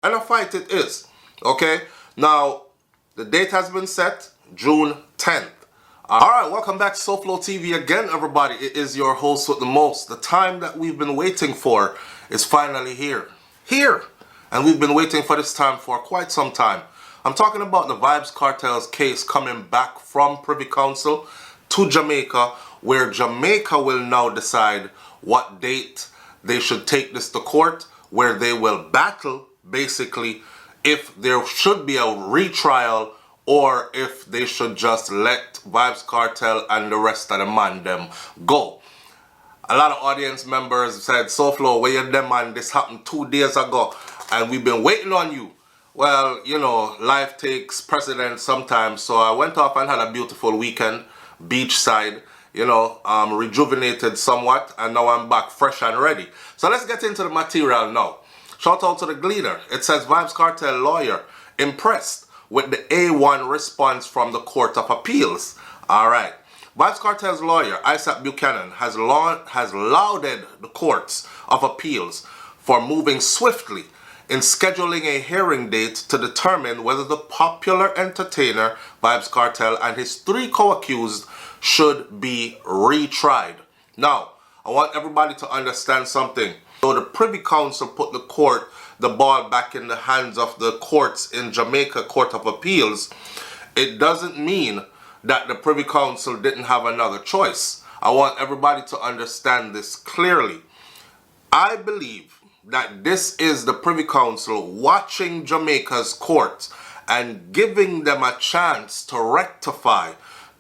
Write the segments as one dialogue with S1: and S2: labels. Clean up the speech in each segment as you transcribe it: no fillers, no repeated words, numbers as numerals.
S1: And a fight it is. Okay? Now, the date has been set, June 10th. Alright, welcome back to SouFLoTV again, everybody. It is your host with the most. The time that we've been waiting for is finally here. Here! And we've been waiting for this time for quite some time. I'm talking about the Vybz Kartel's case coming back from Privy Council to Jamaica, where Jamaica will now decide what date they should take this to court, where they will battle, basically, if there should be a retrial or if they should just let Vybz Kartel and the rest of the man them go. A lot of audience members said, SouFLo, where you them man, this happened 2 days ago and we've been waiting on you. Well, you know, life takes precedence sometimes, so I went off and had a beautiful weekend, beachside, you know, rejuvenated somewhat, and now I'm back fresh and ready. So let's get into the material now. Shout out to the Gleaner. It says Vybz Kartel lawyer impressed with the A1 response from the Court of Appeals. Alright. Vybz Kartel's lawyer, Isaac Buchanan, has lauded the Courts of Appeals for moving swiftly in scheduling a hearing date to determine whether the popular entertainer Vybz Kartel and his 3 co-accused should be retried. Now, I want everybody to understand something. So the Privy Council put the ball back in the hands of the courts in Jamaica Court of Appeals. It doesn't mean that the Privy Council didn't have another choice. I want everybody to understand this clearly. I believe that this is the Privy Council watching Jamaica's courts and giving them a chance to rectify,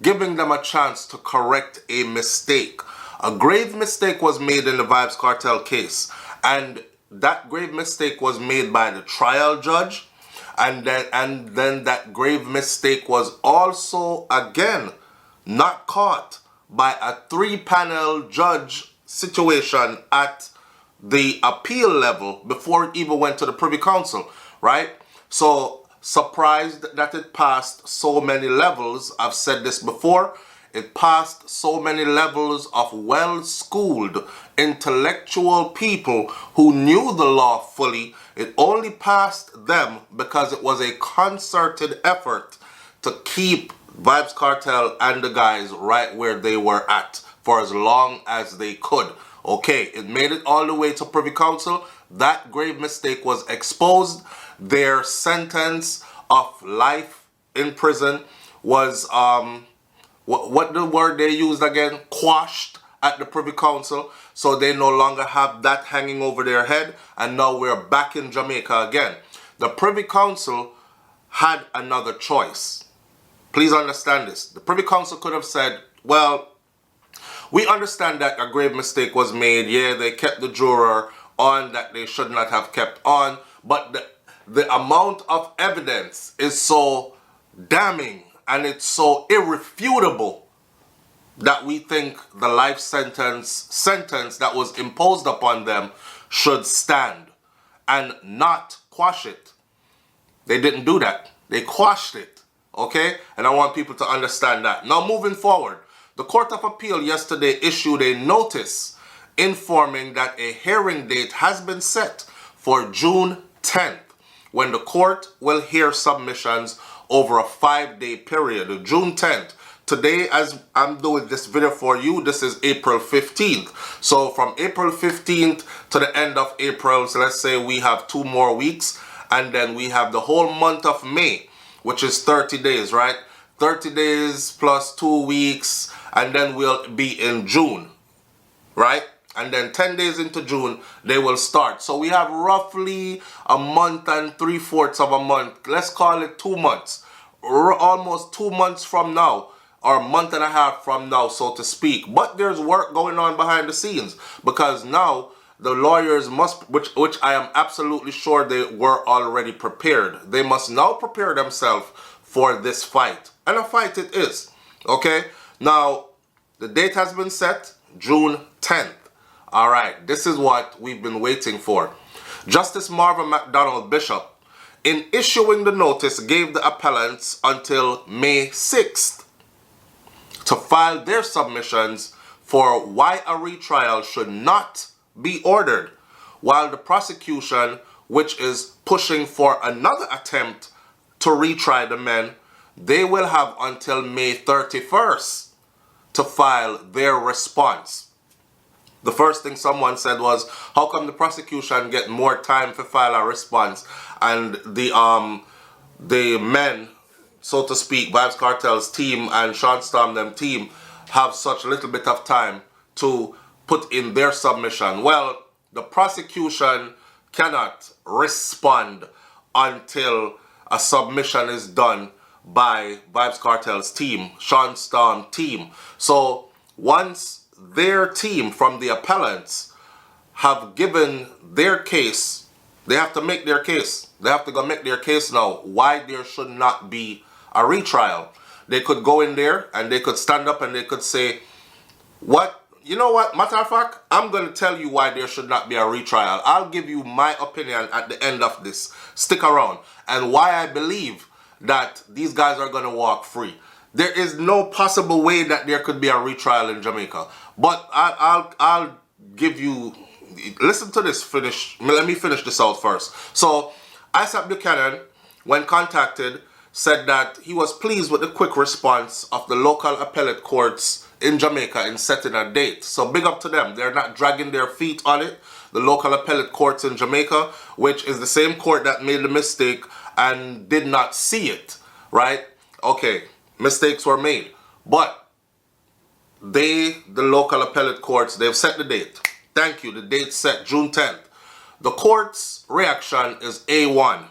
S1: giving them a chance to correct a mistake. A grave mistake was made in the Vybz Kartel case, and that grave mistake was made by the trial judge, and then that grave mistake was also again not caught by a 3-panel judge situation at the appeal level before it even went to the Privy Council, right? So surprised that it passed so many levels. I've said this before. It passed so many levels of well-schooled, intellectual people who knew the law fully. It only passed them because it was a concerted effort to keep Vybz Kartel and the guys right where they were at for as long as they could. Okay, it made it all the way to Privy Council. That grave mistake was exposed. Their sentence of life in prison was what the word they used again? Quashed at the Privy Council. So they no longer have that hanging over their head. And now we're back in Jamaica again. The Privy Council had another choice. Please understand this. The Privy Council could have said, well, we understand that a grave mistake was made. Yeah, they kept the juror on that they should not have kept on. But the amount of evidence is so damning and it's so irrefutable that we think the life sentence that was imposed upon them should stand and not quash it. They didn't do that. They quashed it. Okay? And I want people to understand that. Now moving forward, the Court of Appeal yesterday issued a notice informing that a hearing date has been set for June 10th, when the court will hear submissions over a 5-day period. June 10th. Today, as I'm doing this video for you, this is April 15th. So from April 15th to the end of April, so let's say we have 2 more weeks, and then we have the whole month of May, which is 30 days, right? 30 days plus 2 weeks, and then we'll be in June, right? And then 10 days into June, they will start. So we have roughly a month and 3/4 of a month. Let's call it 2 months. Almost 2 months from now, or a month and a half from now, so to speak. But there's work going on behind the scenes, because now the lawyers must, which I am absolutely sure they were already prepared. They must now prepare themselves for this fight. And a fight it is. Okay? Now, the date has been set, June 10th. Alright, this is what we've been waiting for. Justice Marvin McDonald Bishop, in issuing the notice, gave the appellants until May 6th to file their submissions for why a retrial should not be ordered, while the prosecution which is pushing for another attempt to retry the men, they will have until May 31st to file their response. The first thing someone said was, how come the prosecution get more time to file a response and the men, so to speak, Vybz Kartel's team and Sean Storm them team have such little bit of time to put in their submission? Well, the prosecution cannot respond until a submission is done by Vybz Kartel's team, Sean Storm team. So once their team from the appellants have given their case, they have to make their case. They have to go make their case now why there should not be a retrial. They could go in there and they could stand up and they could say, what, you know what, matter of fact, I'm going to tell you why there should not be a retrial. I'll give you my opinion at the end of this. Stick around. And why I believe that these guys are going to walk free. There is no possible way that there could be a retrial in Jamaica. But I'll give you, listen to this, let me finish this out first. So, Isaac Buchanan, when contacted, said that he was pleased with the quick response of the local appellate courts in Jamaica in setting a date. So big up to them. They're not dragging their feet on it. The local appellate courts in Jamaica, which is the same court that made the mistake and did not see it, right? Okay, mistakes were made. But the local appellate courts, they've set the date. Thank you. The date set June 10th. The court's reaction is A1.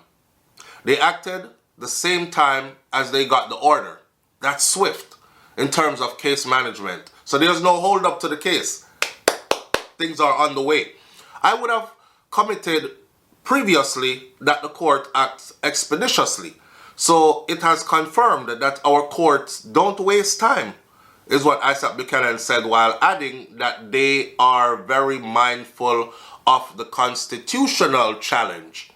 S1: They acted the same time as they got the order. That's swift in terms of case management. So there's no hold up to the case. Things are on the way. I would have committed previously that the court acts expeditiously. So it has confirmed that our courts don't waste time, is what Isaac Buchanan said, while adding that they are very mindful of the constitutional challenge.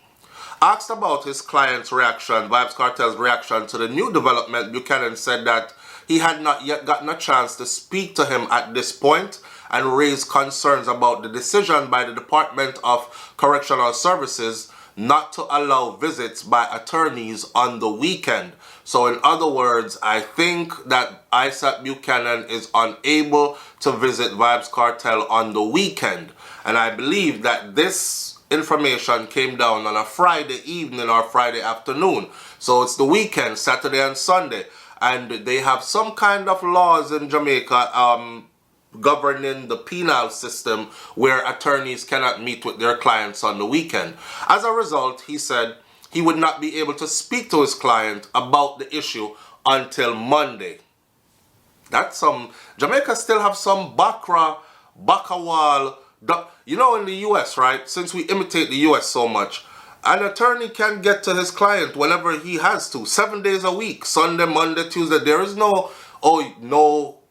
S1: Asked about his client's reaction, Vybz Kartel's reaction to the new development, Buchanan said that he had not yet gotten a chance to speak to him at this point and raise concerns about the decision by the Department of Correctional Services not to allow visits by attorneys on the weekend. So in other words, I think that Isaac Buchanan is unable to visit Vybz Kartel on the weekend. And I believe that this information came down on a Friday evening or Friday afternoon. So it's the weekend, Saturday and Sunday. And they have some kind of laws in Jamaica governing the penal system where attorneys cannot meet with their clients on the weekend. As a result, he said he would not be able to speak to his client about the issue until Monday. That's Jamaica still have some Bakawal. You know, in the US, right, since we imitate the US so much, an attorney can get to his client whenever he has to, 7 days a week, Sunday, Monday, Tuesday. There is no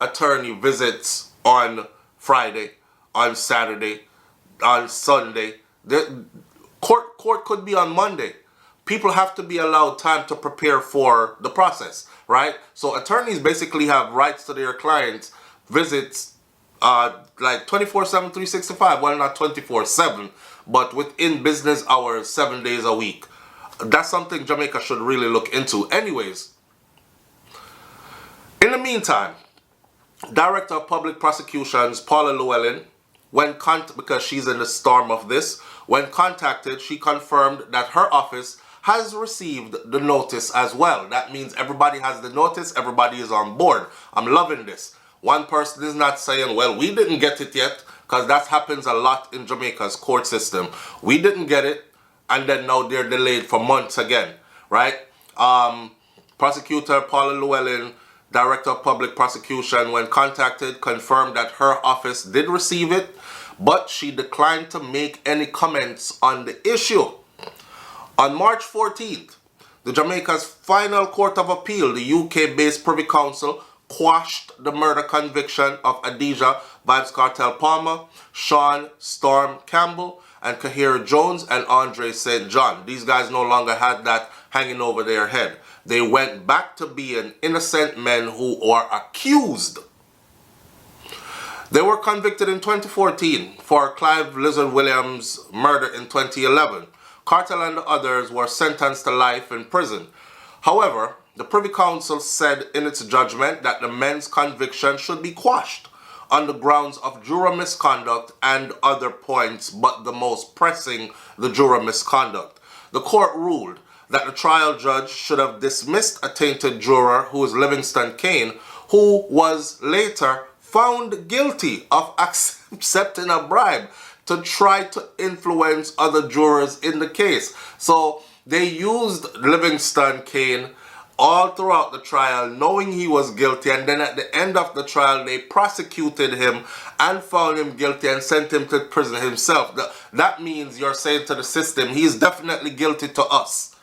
S1: attorney visits on Friday, on Saturday, on Sunday. Court could be on Monday. People have to be allowed time to prepare for the process, right? So attorneys basically have rights to their clients, visits, like 24/7, 365. Well, not 24/7, but within business hours, 7 days a week. That's something Jamaica should really look into. Anyways, in the meantime, Director of Public Prosecutions, Paula Llewellyn, because she's in the storm of this, when contacted, she confirmed that her office has received the notice as well. That means everybody has the notice, everybody is on board. I'm loving this. One person is not saying, well, we didn't get it yet, because that happens a lot in Jamaica's court system. We didn't get it, and then now they're delayed for months again, right? Prosecutor Paula Llewellyn, Director of Public Prosecution, when contacted, confirmed that her office did receive it, but she declined to make any comments on the issue. On March 14th, the Jamaica's final Court of Appeal, the UK-based Privy Council, quashed the murder conviction of Adidja Vybz Kartel Palmer, Sean Storm Campbell, and Kahir Jones and Andre St. John. These guys no longer had that hanging over their head. They went back to being innocent men who are accused. They were convicted in 2014 for Clive Lizard Williams' murder in 2011. Kartel and the others were sentenced to life in prison. However, the Privy Council said in its judgment that the men's conviction should be quashed on the grounds of juror misconduct and other points, but the most pressing, the juror misconduct. The court ruled that the trial judge should have dismissed a tainted juror who is Livingston Kane, who was later found guilty of accepting a bribe to try to influence other jurors in the case. So they used Livingston Kane all throughout the trial, knowing he was guilty, and then at the end of the trial they prosecuted him and found him guilty and sent him to prison himself. That means you're saying to the system, he's definitely guilty to us.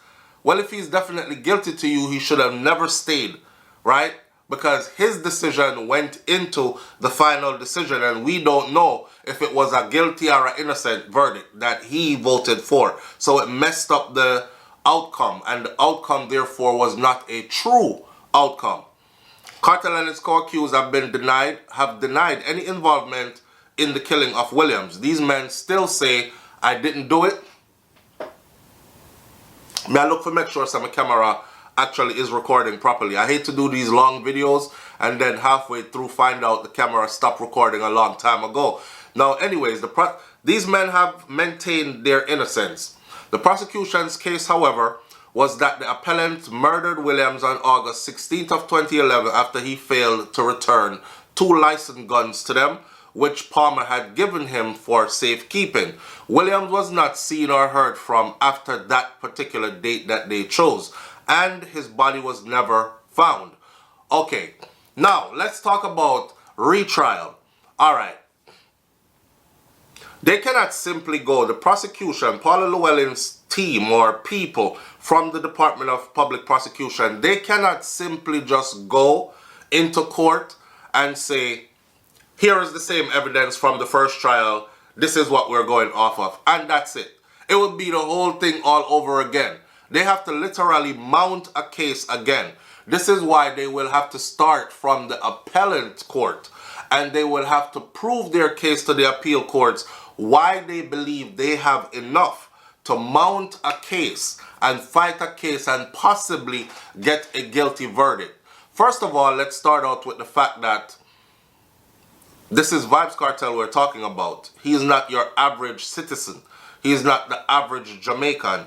S1: Well, if he's definitely guilty to you, he should have never stayed, right? Because his decision went into the final decision, and we don't know if it was a guilty or an innocent verdict that he voted for. So it messed up the outcome, and the outcome therefore was not a true outcome. Kartel and his co-accused have denied any involvement in the killing of Williams. These men still say, I didn't do it. May I look for make sure some camera actually is recording properly. I hate to do these long videos and then halfway through find out the camera stopped recording a long time ago. Now anyways, these men have maintained their innocence. The prosecution's case, however, was that the appellant murdered Williams on August 16th of 2011 after he failed to return 2 licensed guns to them, which Palmer had given him for safekeeping. Williams was not seen or heard from after that particular date that they chose, and his body was never found. Okay, now let's talk about retrial. All right. They cannot simply go, the prosecution, Paula Llewellyn's team or people from the Department of Public Prosecution, they cannot simply just go into court and say, here is the same evidence from the first trial, this is what we're going off of, and that's it. It would be the whole thing all over again. They have to literally mount a case again. This is why they will have to start from the appellate court, and they will have to prove their case to the appeal courts why they believe they have enough to mount a case and fight a case and possibly get a guilty verdict. First of all, let's start out with the fact that this is Vybz Kartel we're talking about. He is not your average citizen. He is not the average Jamaican.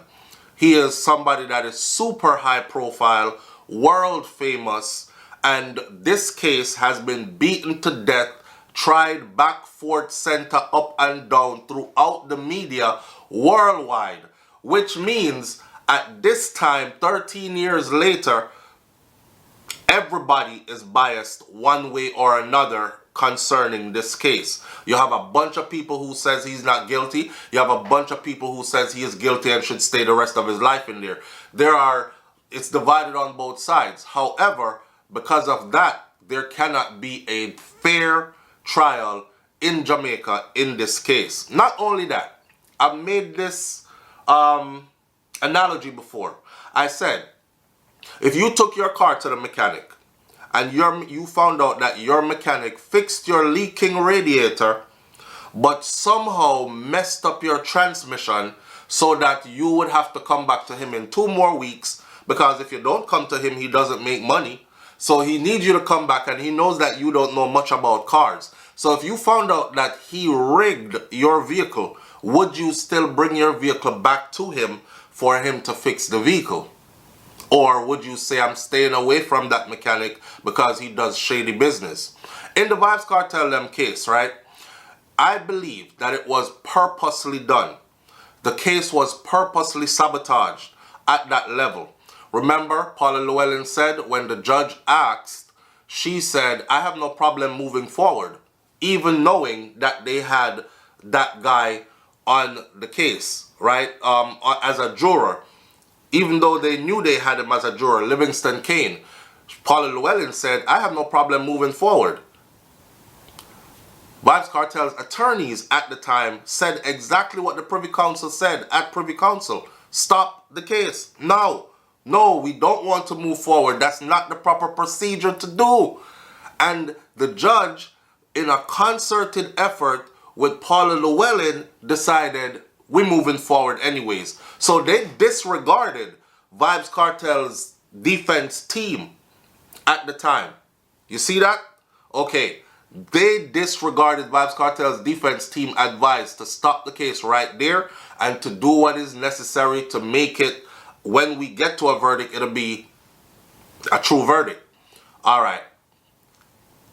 S1: He is somebody that is super high profile, world famous, and this case has been beaten to death, tried back, forth, center, up and down throughout the media worldwide, which means at this time, 13 years later, everybody is biased one way or another concerning this case. You have a bunch of people who says he's not guilty. You have a bunch of people who says he is guilty and should stay the rest of his life in there. It's divided on both sides. However, because of that, there cannot be a fair trial in Jamaica in this case. Not only that, I've made this analogy before. I said, if you took your car to the mechanic and you found out that your mechanic fixed your leaking radiator but somehow messed up your transmission so that you would have to come back to him in 2 more weeks, because if you don't come to him, he doesn't make money. So he needs you to come back, and he knows that you don't know much about cars. So if you found out that he rigged your vehicle, would you still bring your vehicle back to him for him to fix the vehicle? Or would you say, I'm staying away from that mechanic because he does shady business? In the Vybz Kartel case, right, I believe that it was purposely done. The case was purposely sabotaged at that level. Remember, Paula Llewellyn said when the judge asked, she said, I have no problem moving forward, even knowing that they had that guy on the case, right, as a juror. Even though they knew they had him as a juror, Livingston Kane, Paula Llewellyn said, I have no problem moving forward. Vybz Kartel's attorneys at the time said exactly what the Privy Council said at Privy Council. Stop the case. No, we don't want to move forward. That's not the proper procedure to do. And the judge, in a concerted effort with Paula Llewellyn, decided, we're moving forward anyways. So they disregarded Vybz Kartel's defense team at the time. You see that? Okay. They disregarded Vybz Kartel's defense team advice to stop the case right there and to do what is necessary to make it, when we get to a verdict, it'll be a true verdict. All right.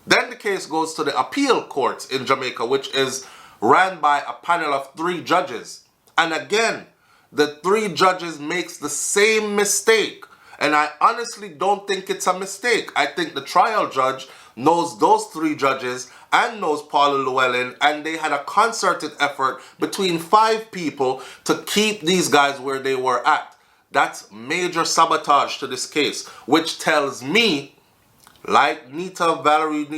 S1: Then the case goes to the appeal courts in Jamaica, which is ran by a panel of 3 judges. And again, the 3 judges makes the same mistake. And I honestly don't think it's a mistake. I think the trial judge knows those 3 judges and knows Paula Llewellyn, and they had a concerted effort between 5 people to keep these guys where they were at. That's major sabotage to this case, which tells me, like Nita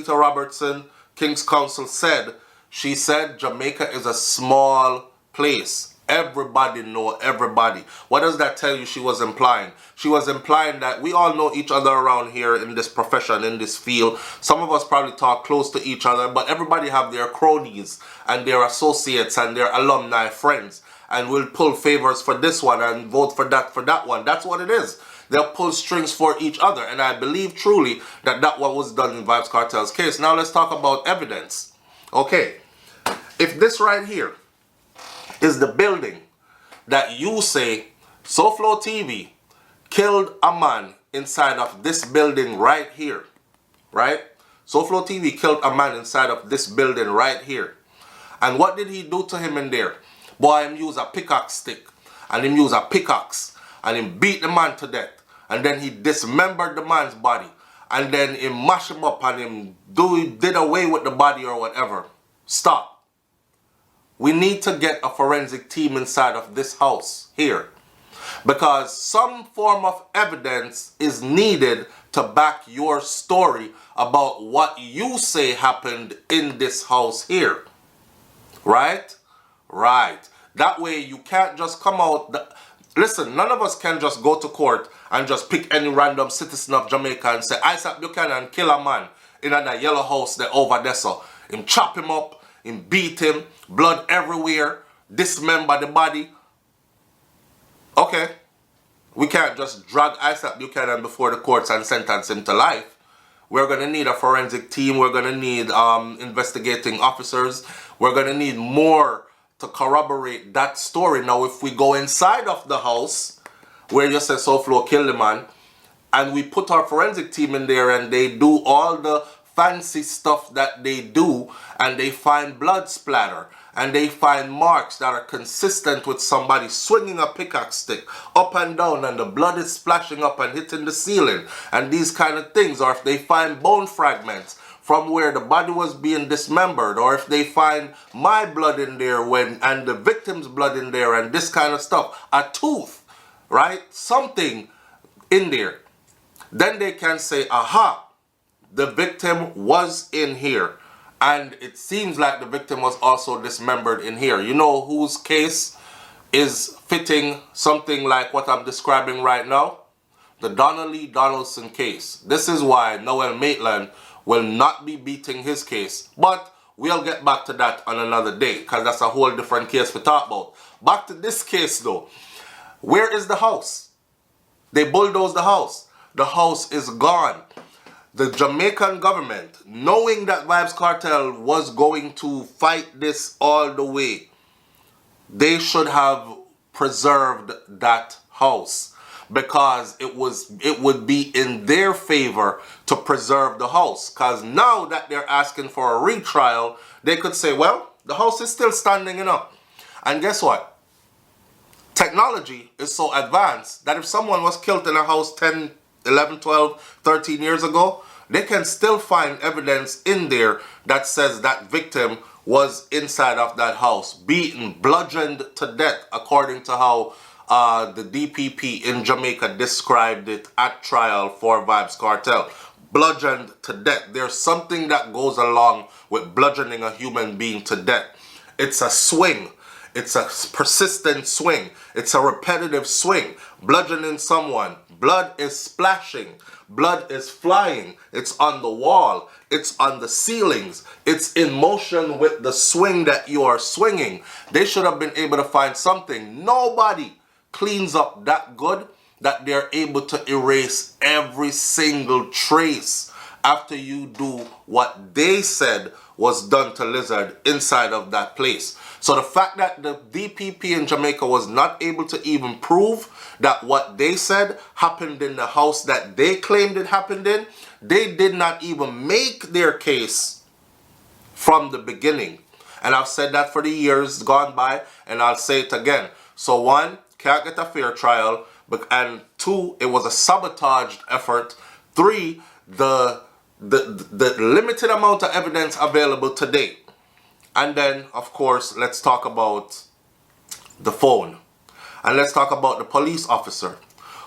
S1: Robertson, King's Counsel said, she said Jamaica is a small place. Everybody know everybody. What does that tell you she was implying? She was implying that we all know each other around here in this profession, in this field. Some of us probably talk close to each other, but everybody have their cronies and their associates and their alumni friends. And will pull favors for this one and vote for that one. That's what it is. They'll pull strings for each other. And I believe truly that that what was done in Vybz Kartel's case. Now let's talk about evidence. Okay. If this right here is the building that you say SouFLoTV killed a man inside of this building right here, right? SouFLoTV killed a man inside of this building right here. And what did he do to him in there? Boy, him use a pickaxe stick, and him use a pickaxe, and him beat the man to death, and then he dismembered the man's body, and then he mash him up, and him did away with the body or whatever. Stop. We need to get a forensic team inside of this house here, because some form of evidence is needed to back your story about what you say happened in this house here. Right? Right. That way you can't just come out. Listen, none of us can just go to court and just pick any random citizen of Jamaica and say, Isaac Buchanan kill a man in that yellow house there over there. So him chop him up, him beat him, blood everywhere, dismember the body. Okay. We can't just drag Isaac Buchanan before the courts and sentence him to life. We're going to need a forensic team. We're going to need investigating officers. We're going to need more to corroborate that story. Now, if we go inside of the house where you say SouFLo killed the man, and we put our forensic team in there and they do all the fancy stuff that they do, and they find blood splatter, and they find marks that are consistent with somebody swinging a pickaxe stick up and down, and the blood is splashing up and hitting the ceiling, and these kind of things, or if they find bone fragments from where the body was being dismembered, or if they find my blood in there and the victim's blood in there and this kind of stuff, a tooth, right, something in there, then they can say, aha, the victim was in here, and it seems like the victim was also dismembered in here. You know whose case is fitting something like what I'm describing right now? The Donnelly Donaldson case. This is why Noel Maitland will not be beating his case, but we'll get back to that on another day, because that's a whole different case to talk about. Back to this case though. Where is the house? They bulldozed the house. The house is gone. The Jamaican government, knowing that Vybz Kartel was going to fight this all the way, they should have preserved that house, because it would be in their favor to preserve the house. Because now that they're asking for a retrial, they could say, well, the house is still standing, you know. And guess what? Technology is so advanced that if someone was killed in a house 10, 11, 12, 13 years ago, they can still find evidence in there that says that victim was inside of that house, beaten, bludgeoned to death, according to how the DPP in Jamaica described it at trial for Vybz Kartel. Bludgeoned to death. There's something that goes along with bludgeoning a human being to death. It's a swing. It's a persistent swing. It's a repetitive swing. Bludgeoning someone, Blood is splashing. Blood is flying. It's on the wall. It's on the ceilings. It's in motion with the swing that you are swinging. They should have been able to find something. Nobody cleans up that good that they're able to erase every single trace after you do what they said was done to Lizard inside of that place. So the fact that the DPP in Jamaica was not able to even prove that what they said happened in the house that they claimed it happened in, they did not even make their case from the beginning. And I've said that for the years gone by, and I'll say it again. So one, can't get a fair trial, and two, it was a sabotaged effort. Three, the limited amount of evidence available today. And then, of course, let's talk about the phone. And let's talk about the police officer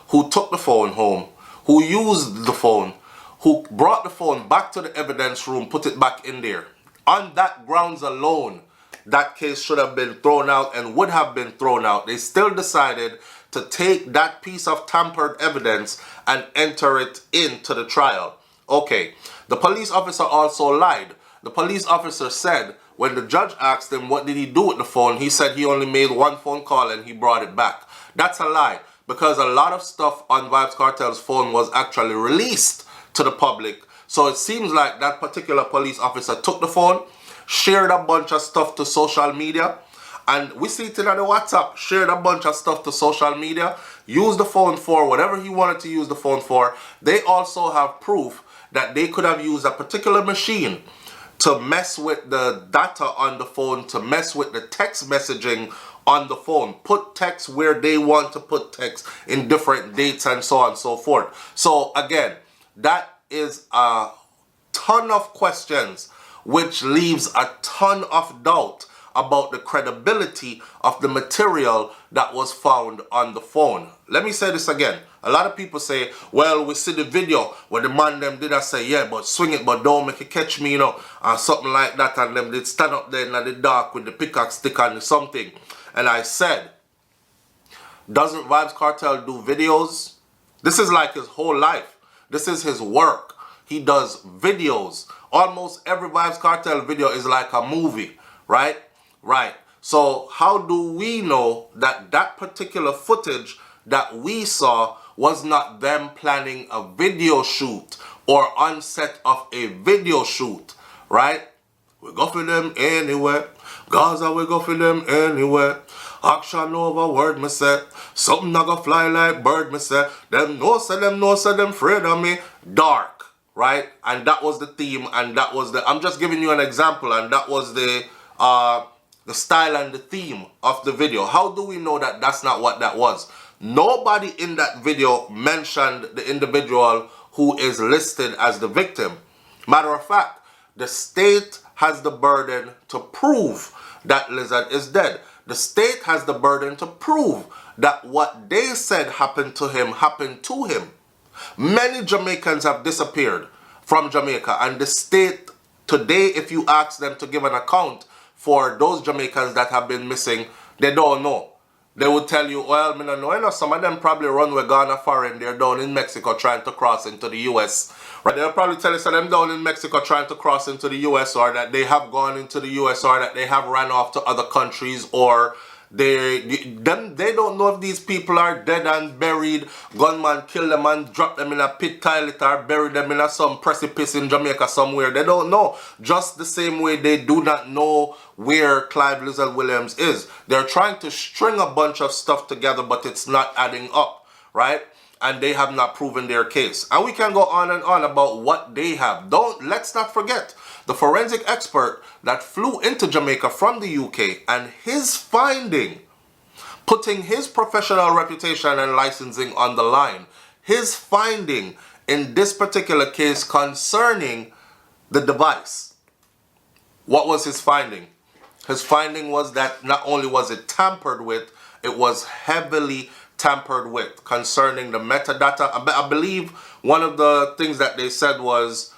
S1: who took the phone home, who used the phone, who brought the phone back to the evidence room, put it back in there. On that grounds alone, that case should have been thrown out and would have been thrown out. They still decided to take that piece of tampered evidence and enter it into the trial. Okay, the police officer also lied. The police officer said when the judge asked him what did he do with the phone, he said he only made one phone call and he brought it back. That's a lie, because a lot of stuff on Vybz Kartel's phone was actually released to the public. So it seems like that particular police officer took the phone, shared a bunch of stuff to social media, and we see it in the WhatsApp, shared a bunch of stuff to social media, used the phone for whatever he wanted to use the phone for. They also have proof that they could have used a particular machine to mess with the data on the phone, to mess with the text messaging on the phone, put text where they want to put text in different dates and so on and so forth. So again, that is a ton of questions, which leaves a ton of doubt about the credibility of the material that was found on the phone. Let me say this again. A lot of people say, well, we see the video where the man them did I say, yeah, but swing it, but don't make it catch me, you know, or something like that, and them did stand up there in the dark with the pickaxe stick on something. And I said, doesn't Vybz Kartel do videos? This is like his whole life. This is his work. He does videos. Almost every Vybz Kartel video is like a movie, right? Right. So how do we know that that particular footage that we saw was not them planning a video shoot or on set of a video shoot, right? We go for them anywhere. Gaza, we go for them anywhere. Action over word, me say. Something not gonna fly like bird, me say. Them no say them afraid of me. Dark, right? And that was the theme, and that was the, I'm just giving you an example, and that was the style and the theme of the video. How do we know that that's not what that was? Nobody in that video mentioned the individual who is listed as the victim. Matter of fact, the state has the burden to prove that Lizard is dead. The state has the burden to prove that what they said happened to him happened to him. Many Jamaicans have disappeared from Jamaica, and the state today, if you ask them to give an account for those Jamaicans that have been missing, they don't know. They would tell you, well, I don't know, you know, some of them probably run with Ghana foreign. They're down in Mexico trying to cross into the US. Right? They'll probably tell you, so them down in Mexico trying to cross into the US, or that they have gone into the US, or that they have ran off to other countries, or they don't know if these people are dead and buried. Gunman kill them and drop them in a pit toilet, or bury them in some precipice in Jamaica somewhere. They don't know. Just the same way they do not know where Clive Lizard Williams is. They're trying to string a bunch of stuff together, but it's not adding up, right? And they have not proven their case. And we can go on and on about what they have. Let's not forget the forensic expert that flew into Jamaica from the UK, and his finding, putting his professional reputation and licensing on the line, his finding in this particular case concerning the device. What was his finding? His finding was that not only was it tampered with, it was heavily tampered with concerning the metadata. I believe one of the things that they said was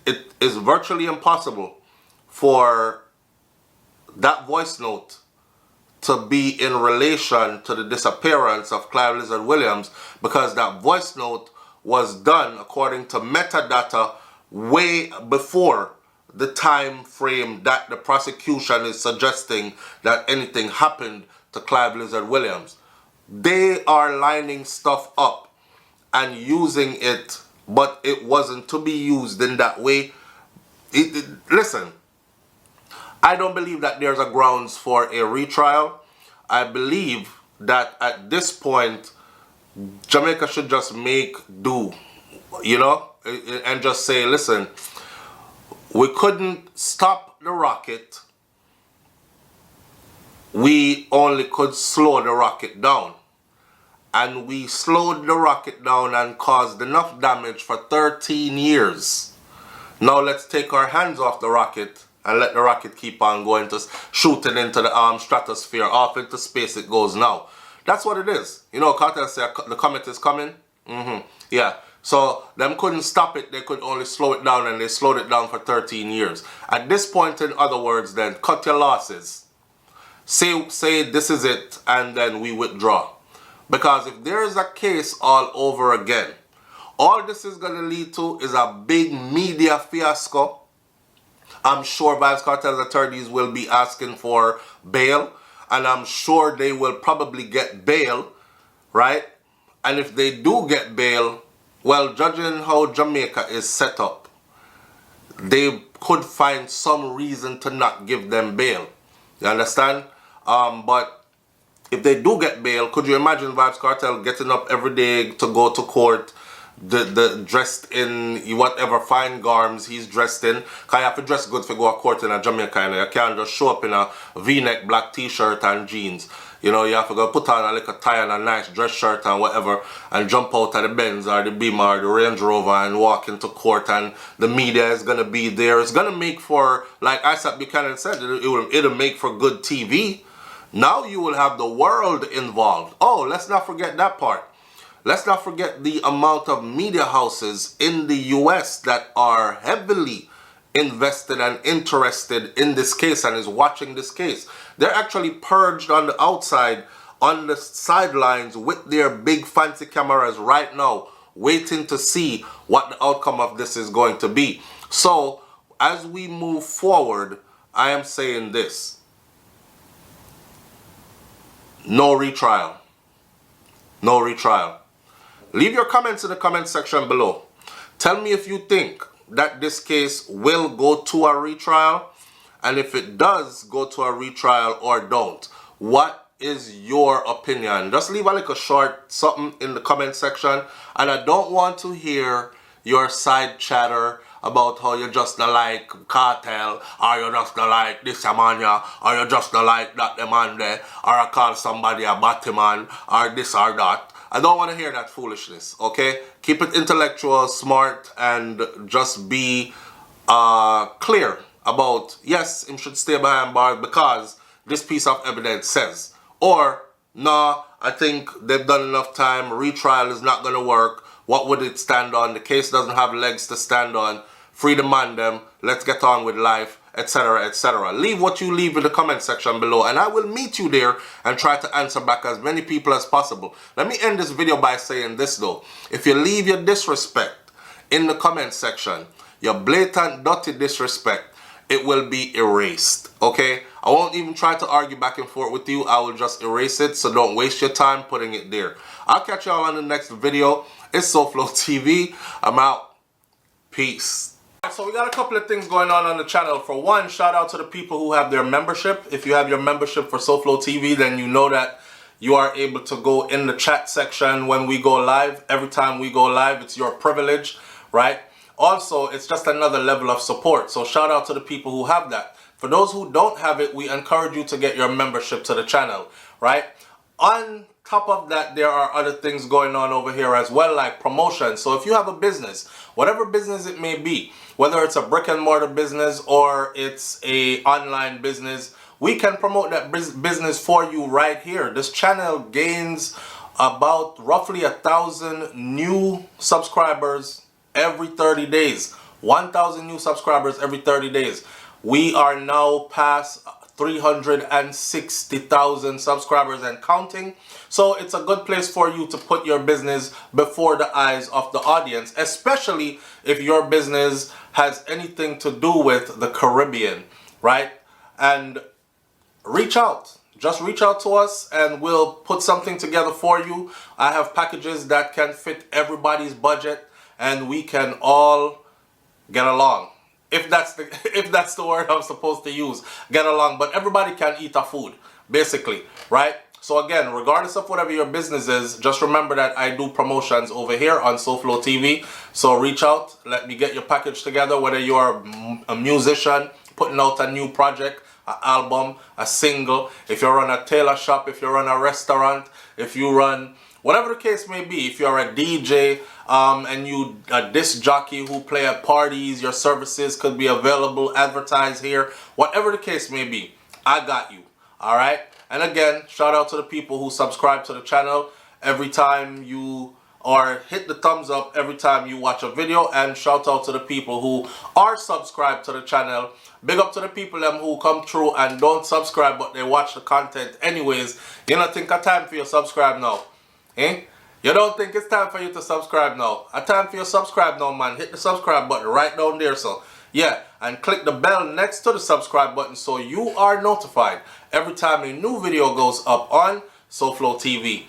S1: it is virtually impossible for that voice note to be in relation to the disappearance of Clive Lizard Williams, because that voice note was done according to metadata way before the time frame that the prosecution is suggesting that anything happened to Clive Lizard Williams. They are lining stuff up and using it, but it wasn't to be used in that way. Listen, I don't believe that there's a grounds for a retrial. I believe that at this point, Jamaica should just make do, you know, and just say, listen, we couldn't stop the rocket. We only could slow the rocket down. And we slowed the rocket down and caused enough damage for 13 years. Now let's take our hands off the rocket and let the rocket keep on going, to shooting into the stratosphere, off into space it goes now. That's what it is. You know, Cartel said the comet is coming. Yeah. So them couldn't stop it, they could only slow it down, and they slowed it down for 13 years. At this point, in other words, then cut your losses. Say this is it, and then we withdraw. Because if there is a case all over again, all this is going to lead to is a big media fiasco. I'm sure Vybz Kartel's attorneys will be asking for bail, and I'm sure they will probably get bail, right? And if they do get bail, well, judging how Jamaica is set up, they could find some reason to not give them bail. You understand? But if they do get bail, could you imagine Vybz Kartel getting up every day to go to court, dressed in whatever fine garms he's dressed in? Because you have to dress good to go to court in a Jamaica. You know? You can't just show up in a V-neck black t-shirt and jeans. You know, you have to go put on a little tie and a nice dress shirt and whatever, and jump out of the Benz or the Beamer or the Range Rover and walk into court, and the media is going to be there. It's going to make for, like Isaac Buchanan said, it'll make for good TV. Now you will have the world involved. Oh, let's not forget that part. Let's not forget the amount of media houses in the US that are heavily invested and interested in this case and is watching this case. They're actually purged on the outside, on the sidelines with their big fancy cameras right now, waiting to see what the outcome of this is going to be. So as we move forward, I am saying this: no retrial. No retrial. Leave your comments in the comment section below. Tell me if you think that this case will go to a retrial, and if it does go to a retrial or don't, what is your opinion? Just leave a little short something in the comment section. And I don't want to hear your side chatter about how you just don't like Cartel, or you just don't like this man, or you just don't like that man there, or I call somebody a Batman, or this or that. I don't want to hear that foolishness, okay? Keep it intellectual, smart, and just be clear about, yes, him should stay behind bars because this piece of evidence says. Or, no, I think they've done enough time, retrial is not going to work. What would it stand on? The case doesn't have legs to stand on. Free the man them, let's get on with life, etc., etc. Leave what you leave in the comment section below, and I will meet you there and try to answer back as many people as possible. Let me end this video by saying this though: if you leave your disrespect in the comment section, your blatant dirty disrespect, it will be erased, okay? I won't even try to argue back and forth with you. I will just erase it, so don't waste your time putting it there. I'll catch y'all on the next video. It's SouFLoTV. I'm out. Peace. So we got a couple of things going on the channel. For one, shout out to the people who have their membership. If you have your membership for SouFLoTV, then you know that you are able to go in the chat section when we go live. Every time we go live, it's your privilege, right? Also, it's just another level of support. So shout out to the people who have that. For those who don't have it, we encourage you to get your membership to the channel, right? On top of that, there are other things going on over here as well, like promotion. So if you have a business, whatever business it may be, whether it's a brick and mortar business or it's a online business, we can promote that business for you right here. This channel gains about roughly 1,000 new subscribers every 30 days. 1,000 new subscribers every 30 days. We are now past 360,000 subscribers and counting. So it's a good place for you to put your business before the eyes of the audience, especially if your business has anything to do with the Caribbean, right? And reach out. Just reach out to us and we'll put something together for you. I have packages that can fit everybody's budget and we can all get along. If that's the word I'm supposed to use, get along. But everybody can eat our food, basically, right? So again, regardless of whatever your business is, just remember that I do promotions over here on SouFLoTV. So reach out, let me get your package together, whether you're a musician putting out a new project, an album, a single, if you run a tailor shop, if you run a restaurant, if you run whatever the case may be, if you're a DJ and you a disc jockey who play at parties, your services could be available, advertise here, whatever the case may be, I got you. All right. And again, shout out to the people who subscribe to the channel every time you, or hit the thumbs up every time you watch a video, and shout out to the people who are subscribed to the channel. Big up to the people who come through and don't subscribe but they watch the content anyways. You don't think a time for you to subscribe now? Eh? You don't think it's time for you to subscribe now? A time for you to subscribe now, man. Hit the subscribe button right down there, so yeah, and click the bell next to the subscribe button so you are notified every time a new video goes up on SouFLoTV.